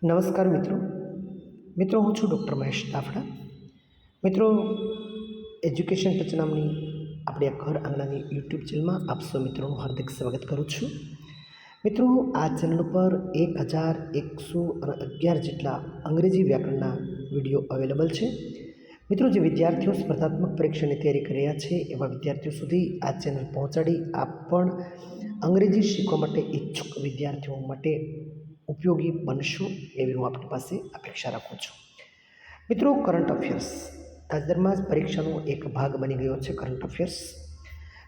નમસ્કાર મિત્રો હું છું ડૉક્ટર મહેશ દાફડા. મિત્રો, એજ્યુકેશન ટચ નામની આપણી આ ઘર આંગણાની યુટ્યુબ ચેનલમાં આપ સૌ મિત્રોનું હાર્દિક સ્વાગત કરું છું. મિત્રો, આ ચેનલ પર 1111 જેટલા અંગ્રેજી વ્યાકરણના વિડીયો અવેલેબલ છે. મિત્રો, જે વિદ્યાર્થીઓ સ્પર્ધાત્મક પરીક્ષાની તૈયારી કરી રહ્યા છે એવા વિદ્યાર્થીઓ સુધી આ ચેનલ પહોંચાડી આપ પણ અંગ્રેજી શીખવા માટે ઈચ્છુક વિદ્યાર્થીઓ માટે ઉપયોગી બનશો એવી હું આપણી પાસે અપેક્ષા રાખું છું. મિત્રો, કરંટ અફેર્સ તાજેતરમાં જ પરીક્ષાનો એક ભાગ બની ગયો છે. કરંટ અફેર્સ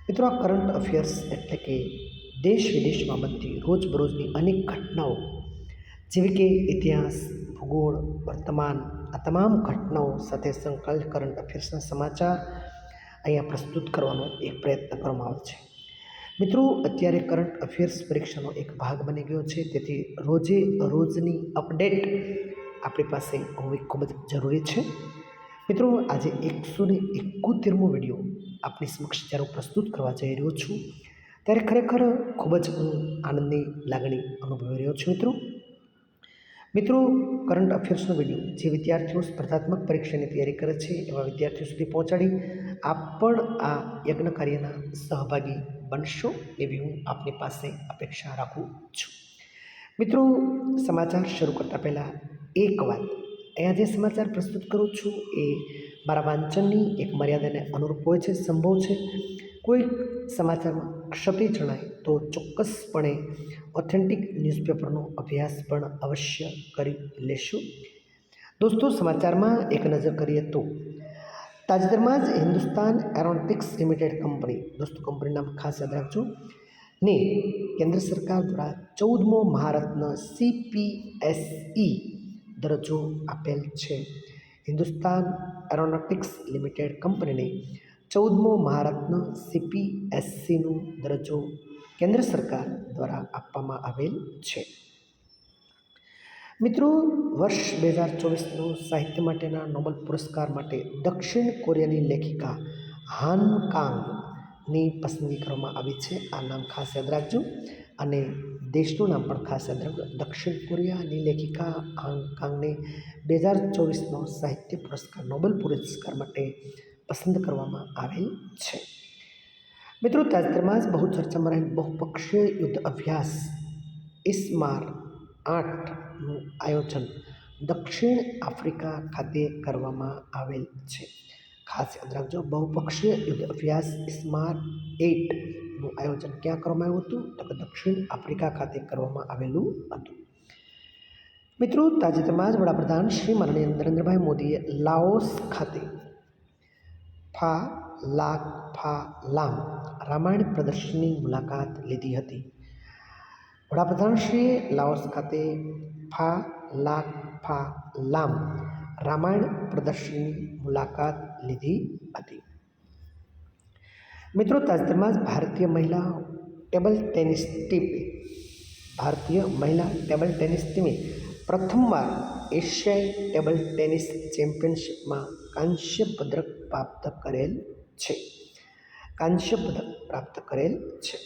મિત્રો, આ કરંટ અફેર્સ એટલે કે દેશ વિદેશમાં બનતી રોજબરોજની અનેક ઘટનાઓ જેવી કે ઇતિહાસ, ભૂગોળ, વર્તમાન, આ તમામ ઘટનાઓ સાથે સંકળાયેલ કરંટ અફેર્સના સમાચાર અહીંયા પ્રસ્તુત કરવાનો એક પ્રયત્ન કરવામાં આવે છે. મિત્રો, અત્યારે કરંટ અફેર્સ પરીક્ષાનો એક ભાગ બની ગયો છે, તેથી રોજે રોજની અપડેટ આપણી પાસે હોવી ખૂબ જ જરૂરી છે. મિત્રો, આજે 171મો વિડીયો આપની સમક્ષ જ્યારે હું પ્રસ્તુત કરવા જઈ રહ્યો છું ત્યારે ખરેખર ખૂબ જ હું આનંદની લાગણી અનુભવી રહ્યો છું. મિત્રો, કરંટ અફેર્સનો વિડીયો જે વિદ્યાર્થીઓ સ્પર્ધાત્મક પરીક્ષાની તૈયારી કરે છે એવા વિદ્યાર્થીઓ સુધી પહોંચાડી આપ પણ આ યજ્ઞ કાર્યના સહભાગી બનશો એવી હું આપની પાસે અપેક્ષા રાખું છું. મિત્રો, સમાચાર શરૂ કરતાં પહેલાં એક વાત, અહીંયા જે સમાચાર પ્રસ્તુત કરું છું એ મારા વાંચનની એક મર્યાદાને અનુરૂપ હોય છે. સંભવ છે કોઈ સમાચારમાં ક્ષતિ જણાય તો ચોક્કસપણે ઓથેન્ટિક ન્યૂઝપેપરનો અભ્યાસ પણ અવશ્ય કરી લેશું. દોસ્તો, સમાચારમાં એક નજર કરીએ તો તાજેતરમાં જ હિન્દુસ્તાન એરોનોટિક્સ લિમિટેડ કંપની, દોસ્તો કંપની નામ ખાસ યાદ રાખજો, ને કેન્દ્ર સરકાર દ્વારા 14મો મહારત્ન CPSE દરજ્જો આપેલ છે. હિન્દુસ્તાન એરોનોટિક્સ લિમિટેડ કંપનીને 14મો મહારત્ન CPSEનો દરજ્જો કેન્દ્ર સરકાર દ્વારા આપવામાં આવેલ છે. મિત્રો, વર્ષ 2024નો સાહિત્ય માટેના નોબેલ પુરસ્કાર માટે દક્ષિણ કોરિયાની લેખિકા હાન કાંગની પસંદગી કરવામાં આવી છે. આ નામ ખાસ યાદ રાખજો અને દેશનું નામ પણ ખાસ યાદ રાખજો. દક્ષિણ કોરિયાની લેખિકા હાન કાંગને 2024નો સાહિત્ય પુરસ્કાર, નોબેલ પુરસ્કાર માટે પસંદ કરવામાં આવેલ છે. મિત્રો, તાજેતરમાં જ બહુ ચર્ચામાં રહેલ બહુપક્ષીય યુદ્ધ અભ્યાસ ઇસ્માર 8નું આયોજન દક્ષિણ આફ્રિકા ખાતે કરવામાં આવેલ છે. ખાસ યાદ રાખજો, બહુપક્ષીય યુદ્ધ અભ્યાસ ઇસ્માર 8નું આયોજન ક્યાં કરવામાં આવ્યું હતું? તો કે દક્ષિણ આફ્રિકા ખાતે કરવામાં આવેલું હતું. મિત્રો, તાજેતરમાં જ વડાપ્રધાન શ્રી માનનીય નરેન્દ્રભાઈ મોદીએ લાઓસ ખાતે ફા લામ રામાયણ પ્રદર્શનની મુલાકાત લીધી હતી. વડાપ્રધાનશ્રીએ લાઓસ ખાતે ફા લામ રામાયણ પ્રદર્શનની મુલાકાત લીધી હતી. મિત્રો, તાજેતરમાં જ ભારતીય મહિલા ટેબલ ટેનિસ ટીમે પ્રથમવાર એશિયાઈ ટેબલ ટેનિસ ચેમ્પિયનશિપમાં કાંસ્ય પદક પ્રાપ્ત કરેલ છે.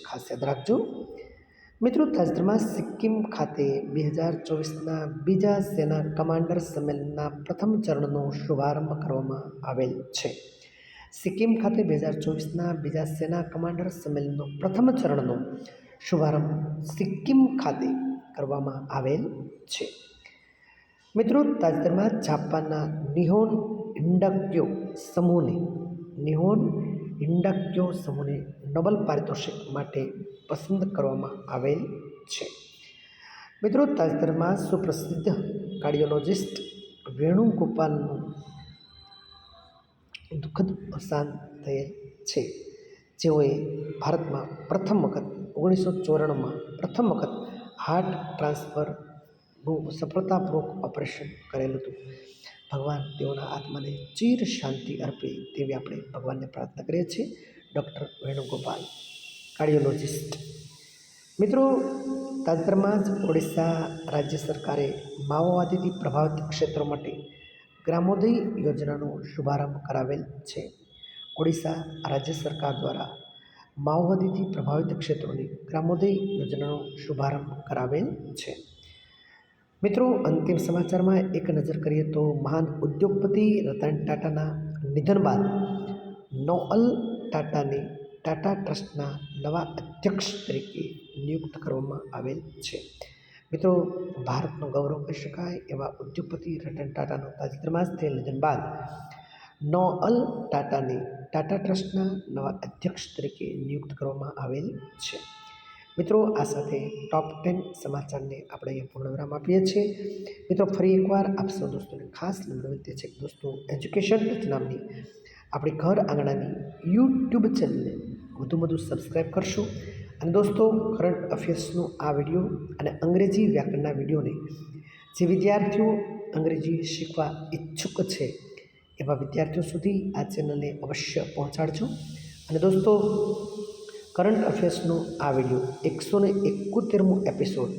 ખાસ યાદ રાખજો. મિત્રો, તાજેતરમાં સિક્કિમ ખાતે 2024ના બીજા સેના કમાન્ડર સંમેલનના પ્રથમ ચરણનો શુભારંભ કરવામાં આવેલ છે. સિક્કિમ ખાતે 2024ના બીજા સેના કમાન્ડર સંમેલનનો પ્રથમ ચરણનો શુભારંભ સિક્કિમ ખાતે કરવામાં આવેલ છે. મિત્રો, તાજેતરમાં જાપાનના નિહોન હિન્ડાક્યો સમૂહને નોબેલ પારિતોષિક માટે પસંદ કરવામાં આવેલ છે. મિત્રો, તાજેતરમાં સુપ્રસિદ્ધ કાર્ડિયોલોજિસ્ટ વેણુગોપાલનું દુઃખદ અવસાન થયેલ છે. જેઓએ ભારતમાં પ્રથમ વખત 1994માં પ્રથમ વખત હાર્ટ ટ્રાન્સફરનું સફળતાપૂર્વક ઓપરેશન કરેલું હતું. ભગવાન તેઓના આત્માને ચિર શાંતિ અર્પે તેવી આપણે ભગવાનને પ્રાર્થના કરીએ છીએ. Doctor Venugopal, cardiologist. મિત્રો, તાજેતરમાં જ ઓડિશા રાજ્ય સરકારે માઓવાદીથી પ્રભાવિત ક્ષેત્રો માટે ગ્રામોદય યોજનાનો શુભારંભ કરાવેલ છે. ઓડિશા રાજ્ય સરકાર દ્વારા માઓવાદીથી પ્રભાવિત ક્ષેત્રોની ગ્રામોદય યોજનાનો શુભારંભ કરાવેલ છે. મિત્રો, અંતિમ સમાચારમાં એક નજર કરીએ તો મહાન ઉદ્યોગપતિ રતન ટાટાના નિધન બાદ નોઅલ ટાટાને ટાટા ટ્રસ્ટના નવા અધ્યક્ષ તરીકે નિયુક્ત કરવામાં આવેલ છે. મિત્રો, ભારતનું ગૌરવ કહી શકાય એવા ઉદ્યોગપતિ રતન ટાટાનું તાજેતરમાં જ થયેલ નિધન બાદ નોઅલ ટાટાને ટાટા ટ્રસ્ટના નવા અધ્યક્ષ તરીકે નિયુક્ત કરવામાં આવેલ છે. મિત્રો, આ સાથે ટોપ 10 સમાચારને આપણે અહીંયા પૂર્ણવિરામ આપીએ છીએ. મિત્રો, ફરી એકવાર આપ સૌ દોસ્તોને ખાસ નમ્ર વિનંતી છે કે દોસ્તો એજ્યુકેશન ટચ નામની આપણી ઘર આંગણાની યુટ્યુબ ચેનલને વધુ સબસ્ક્રાઈબ કરશો. અને દોસ્તો, કરંટ અફેર્સનો આ વિડીયો અને અંગ્રેજી વ્યાકરણના વિડીયોને જે વિદ્યાર્થીઓ અંગ્રેજી શીખવા ઈચ્છુક છે એવા વિદ્યાર્થીઓ સુધી આ ચેનલને અવશ્ય પહોંચાડજો. અને દોસ્તો, કરંટ અફેર્સનો આ વિડીયો 171મો એપિસોડ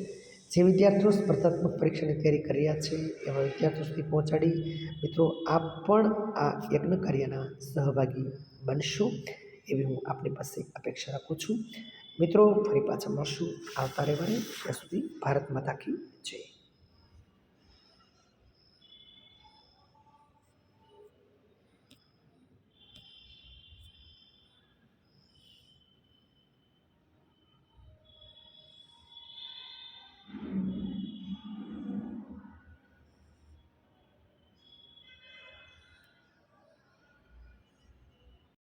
જે વિદ્યાર્થીઓ સ્પર્ધાત્મક પરીક્ષાની તૈયારી કરી રહ્યા છે એવા વિદ્યાર્થીઓ સુધી પહોંચાડી મિત્રો આપ પણ આ યજ્ઞ કાર્યના સહભાગી બનશો એવી હું આપની પાસે અપેક્ષા રાખું છું. મિત્રો, ફરી પાછા મળશું આવતા રવિવારે. ત્યાં સુધી ભારત માતા કી જય.